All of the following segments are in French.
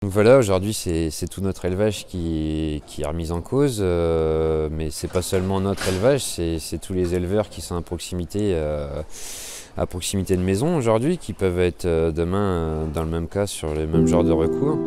Donc voilà, aujourd'hui c'est tout notre élevage qui est remis en cause, mais c'est pas seulement notre élevage, c'est tous les éleveurs qui sont à proximité de maisons aujourd'hui, qui peuvent être demain dans le même cas sur le même genre de recours.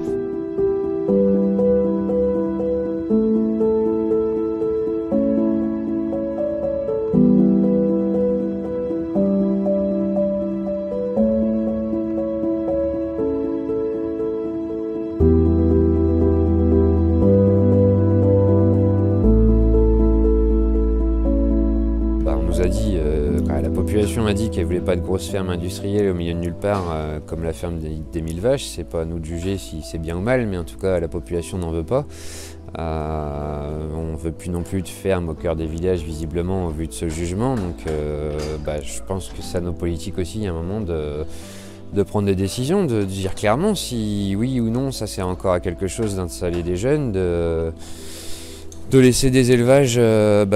La population a dit qu'elle voulait pas de grosses fermes industrielles au milieu de nulle part, comme la ferme des 1000 vaches. C'est pas à nous de juger si c'est bien ou mal, mais en tout cas la population n'en veut pas. On ne veut plus non plus de fermes au cœur des villages visiblement au vu de ce jugement. Donc je pense que c'est à nos politiques aussi à un moment de prendre des décisions, de dire clairement si oui ou non ça sert encore à quelque chose d'installer des jeunes, de laisser des élevages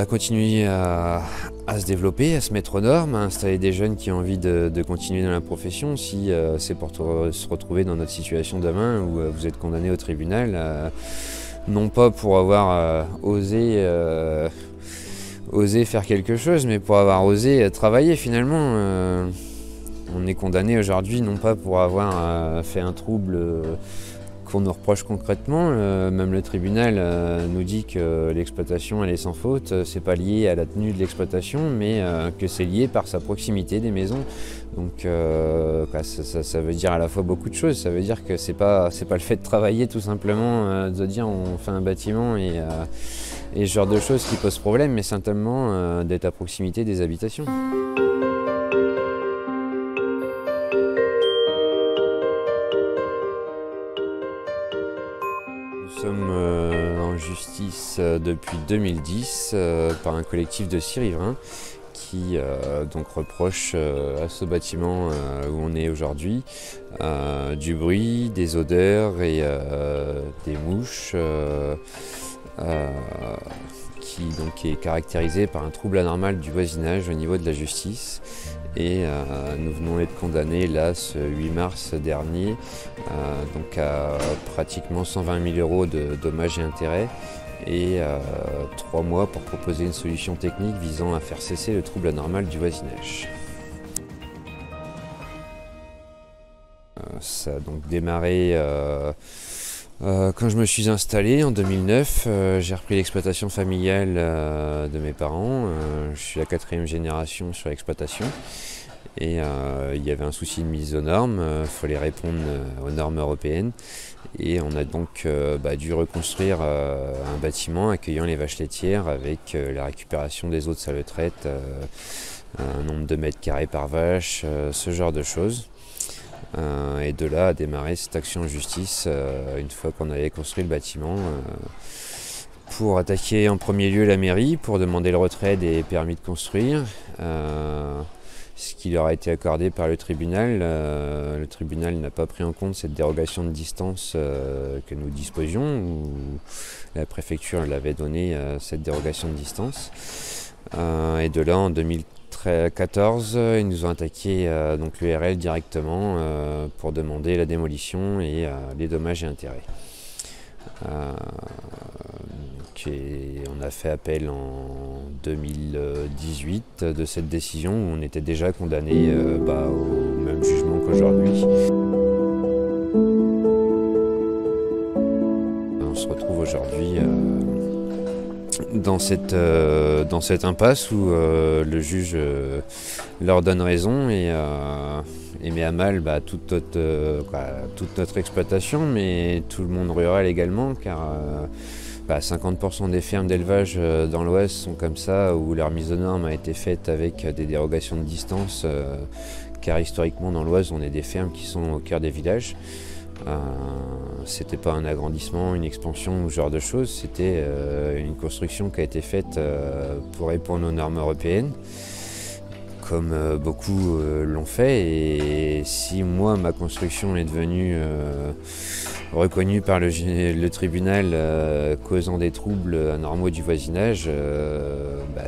continuer à se développer, à se mettre aux normes, à installer des jeunes qui ont envie de continuer dans la profession, si c'est pour se retrouver dans notre situation demain où vous êtes condamné au tribunal, non pas pour avoir osé faire quelque chose, mais pour avoir osé travailler finalement. On est condamné aujourd'hui non pas pour avoir fait un trouble qu'on nous reproche concrètement, même le tribunal nous dit que l'exploitation elle est sans faute, c'est pas lié à la tenue de l'exploitation, mais que c'est lié par sa proximité des maisons. Donc ça veut dire à la fois beaucoup de choses. Ça veut dire que c'est pas le fait de travailler tout simplement, de dire on fait un bâtiment et ce genre de choses qui pose problème, mais simplement d'être à proximité des habitations. Nous sommes en justice depuis 2010 par un collectif de 6 riverains qui donc reproche à ce bâtiment où on est aujourd'hui du bruit, des odeurs et des mouches qui donc est caractérisé par un trouble anormal du voisinage au niveau de la justice. Et nous venons d'être condamnés là ce 8 mars dernier donc à pratiquement 120 000 € de dommages et intérêts et 3 mois pour proposer une solution technique visant à faire cesser le trouble anormal du voisinage. Ça a donc démarré quand je me suis installé en 2009, j'ai repris l'exploitation familiale de mes parents. Je suis la 4e génération sur l'exploitation. Et il y avait un souci de mise aux normes, il fallait répondre aux normes européennes. Et on a donc dû reconstruire un bâtiment accueillant les vaches laitières avec la récupération des eaux de salle de traite, un nombre de mètres carrés par vache, ce genre de choses. Et de là a démarré cette action en justice une fois qu'on avait construit le bâtiment pour attaquer en premier lieu la mairie pour demander le retrait des permis de construire, ce qui leur a été accordé par le tribunal. Le tribunal n'a pas pris en compte cette dérogation de distance que nous disposions, où la préfecture l'avait donnée cette dérogation de distance. Et de là en 2014, ils nous ont attaqué donc l'URL directement pour demander la démolition et les dommages et intérêts. On a fait appel en 2018 de cette décision où on était déjà condamné au même jugement qu'aujourd'hui. On se retrouve aujourd'hui dans cette impasse où le juge leur donne raison et met à mal toute notre exploitation, mais tout le monde rural également, car 50% des fermes d'élevage dans l'Ouest sont comme ça, où leur mise aux normes a été faite avec des dérogations de distance, car historiquement dans l'Oise on est des fermes qui sont au cœur des villages. C'était pas un agrandissement, une expansion ou ce genre de choses, c'était une construction qui a été faite pour répondre aux normes européennes, comme beaucoup l'ont fait. Et si moi ma construction est devenue reconnue par le tribunal causant des troubles anormaux du voisinage,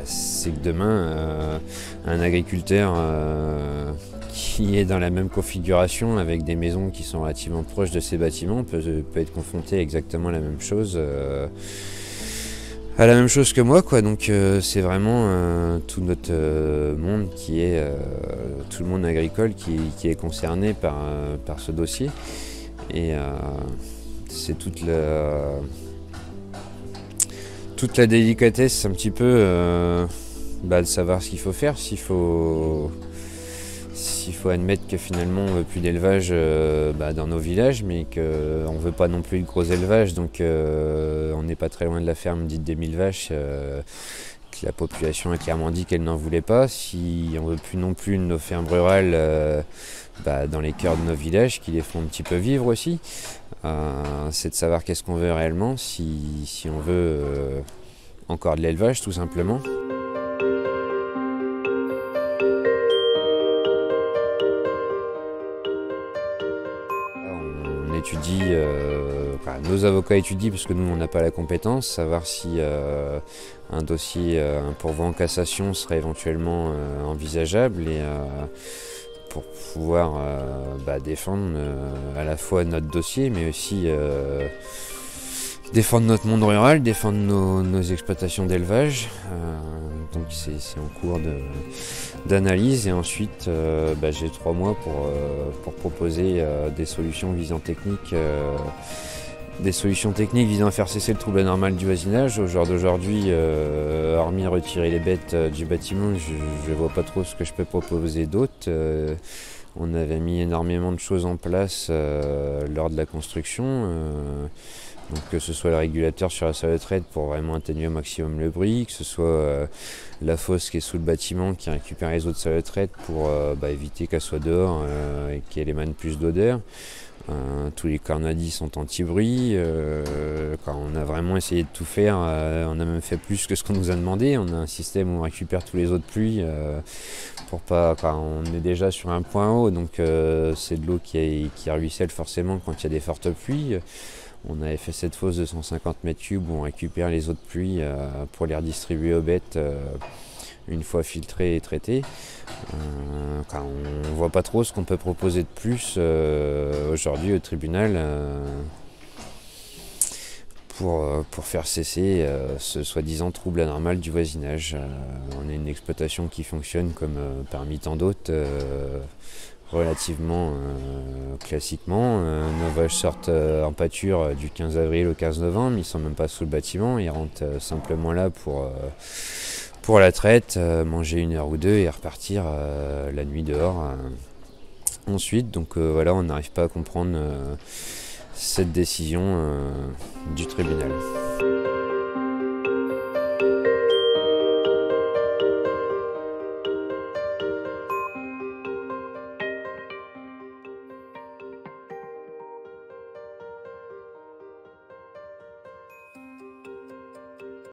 c'est que demain un agriculteur qui est dans la même configuration avec des maisons qui sont relativement proches de ces bâtiments peut être confronté à exactement la même chose. À la même chose que moi, quoi. Donc c'est vraiment tout notre monde qui est tout le monde agricole qui est concerné par ce dossier. Et c'est toute la délicatesse un petit peu de savoir ce qu'il faut faire, s'il faut admettre que finalement on veut plus d'élevage dans nos villages, mais qu'on ne veut pas non plus de gros élevage, donc on n'est pas très loin de la ferme dite des 1000 vaches, que la population a clairement dit qu'elle n'en voulait pas. Si on ne veut plus non plus de nos fermes rurales dans les cœurs de nos villages, qui les font un petit peu vivre aussi, c'est de savoir qu'est-ce qu'on veut réellement, si on veut encore de l'élevage tout simplement. On étudie, nos avocats étudient parce que nous on n'a pas la compétence, savoir si un dossier, un pourvoi en cassation serait éventuellement envisageable, et pour pouvoir défendre à la fois notre dossier, mais aussi défendre notre monde rural, défendre nos exploitations d'élevage. Donc c'est en cours d'analyse, et ensuite j'ai 3 mois pour proposer des solutions visant techniques visant à faire cesser le trouble anormal du voisinage. Au jour d'aujourd'hui, hormis retirer les bêtes du bâtiment, je ne vois pas trop ce que je peux proposer d'autre. On avait mis énormément de choses en place lors de la construction. Donc que ce soit le régulateur sur la salle de traite pour vraiment atténuer au maximum le bruit, que ce soit la fosse qui est sous le bâtiment qui récupère les eaux de salle de traite pour éviter qu'elle soit dehors et qu'elle émane plus d'odeur. Tous les cornadis sont anti-bruit. On a vraiment essayé de tout faire, on a même fait plus que ce qu'on nous a demandé. On a un système où on récupère tous les eaux de pluie pour pas. On est déjà sur un point haut, donc c'est de l'eau qui ruisselle forcément quand il y a des fortes pluies. On avait fait cette fosse de 150 mètres cubes où on récupère les eaux de pluie pour les redistribuer aux bêtes une fois filtrées et traitées. On ne voit pas trop ce qu'on peut proposer de plus aujourd'hui au tribunal pour faire cesser ce soi-disant trouble anormal du voisinage. On est une exploitation qui fonctionne comme parmi tant d'autres, relativement classiquement. Nos vaches sortent en pâture du 15 avril au 15 novembre, ils ne sont même pas sous le bâtiment, ils rentrent simplement là pour la traite, manger 1 heure ou 2 et repartir la nuit dehors. Ensuite, donc on n'arrive pas à comprendre cette décision du tribunal.